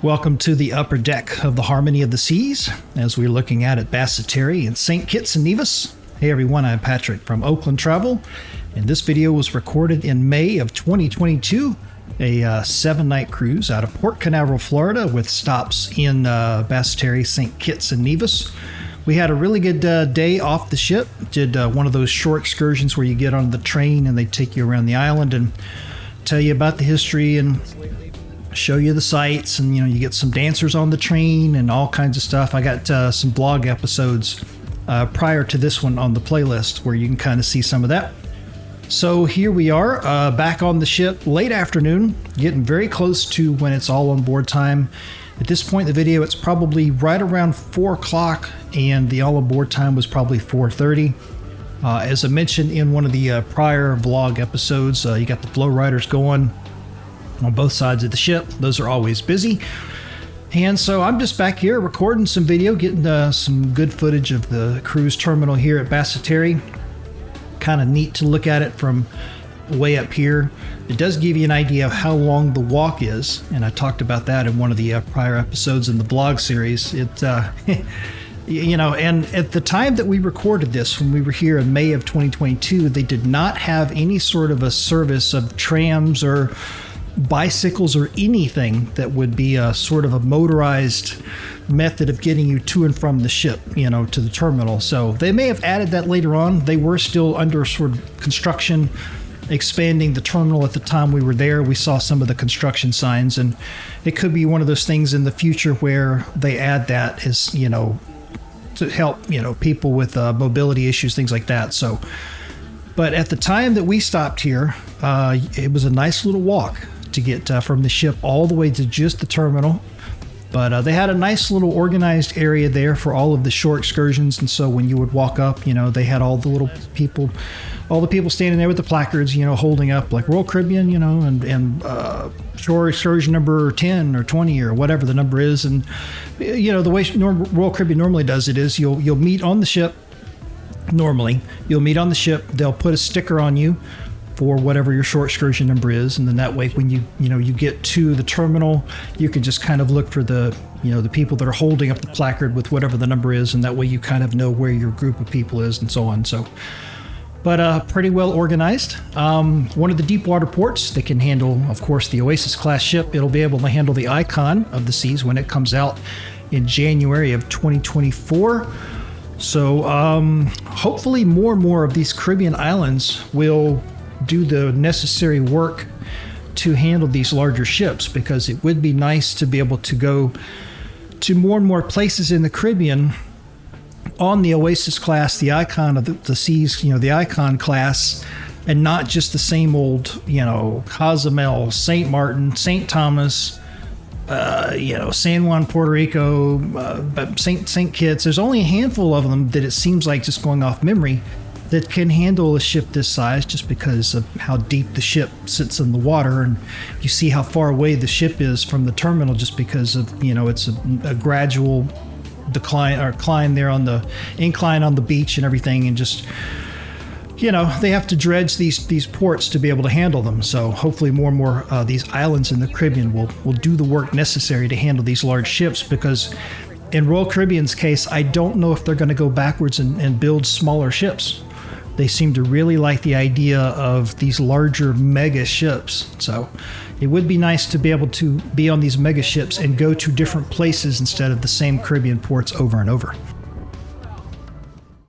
Welcome to the upper deck of the Harmony of the Seas as we're looking at Basseterre and St. Kitts and Nevis. Hey everyone, I'm Patrick from Oakland Travel, and this video was recorded in May of 2022, a 7-night cruise out of Port Canaveral, Florida, with stops in Basseterre, St. Kitts and Nevis. We had a really good day off the ship. Did one of those short excursions where you get on the train and they take you around the island and tell you about the history and show you the sights, and you get some dancers on the train and all kinds of stuff. I got some blog episodes prior to this one on the playlist where you can kind of see some of that. So here we are back on the ship, late afternoon, getting very close to when it's all on board time. At this point in the video, it's probably right around 4 o'clock, and the all on board time was probably 4:30. As I mentioned in one of the prior vlog episodes, you got the Flowriders going on both sides of the ship. Those are always busy. And so I'm just back here recording some video, getting some good footage of the cruise terminal here at Basseterre. Kind of neat to look at it from way up here. It does give you an idea of how long the walk is, and I talked about that in one of the prior episodes in the blog series. And at the time that we recorded this, when we were here in May of 2022, they did not have any sort of a service of trams or bicycles or anything that would be a sort of a motorized method of getting you to and from the ship, to the terminal. So they may have added that later on. They were still under sort of construction, expanding the terminal at the time we were there. We saw some of the construction signs, and it could be one of those things in the future where they add that as, to help, people with mobility issues, things like that. So, but at the time that we stopped here, it was a nice little walk to get from the ship all the way to just the terminal. But they had a nice little organized area there for all of the shore excursions. And so when you would walk up, they had all the people standing there with the placards, holding up like Royal Caribbean, and shore excursion number 10 or 20 or whatever the number is. And, the way Royal Caribbean normally does it is you'll meet on the ship. Normally, you'll meet on the ship. They'll put a sticker on you for whatever your short excursion number is, and then that way when you get to the terminal, you can just kind of look for the people that are holding up the placard with whatever the number is, and that way you kind of know where your group of people is and so on. So, but pretty well organized. One of the deep water ports that can handle, of course, the Oasis class ship. It'll be able to handle the Icon of the Seas when it comes out in January of 2024. So hopefully more and more of these Caribbean islands will do the necessary work to handle these larger ships, because it would be nice to be able to go to more and more places in the Caribbean on the Oasis class, the Icon of the Seas, the Icon class, and not just the same old, Cozumel, St. Martin, St. Thomas, San Juan, Puerto Rico, St. Kitts. There's only a handful of them that it seems like, just going off memory, that can handle a ship this size, just because of how deep the ship sits in the water, and you see how far away the ship is from the terminal, just because of it's a gradual decline or climb there on the incline on the beach and everything, and just they have to dredge these ports to be able to handle them. So hopefully more and more these islands in the Caribbean will do the work necessary to handle these large ships, because in Royal Caribbean's case, I don't know if they're going to go backwards and build smaller ships. They seem to really like the idea of these larger mega ships. So it would be nice to be able to be on these mega ships and go to different places instead of the same Caribbean ports over and over.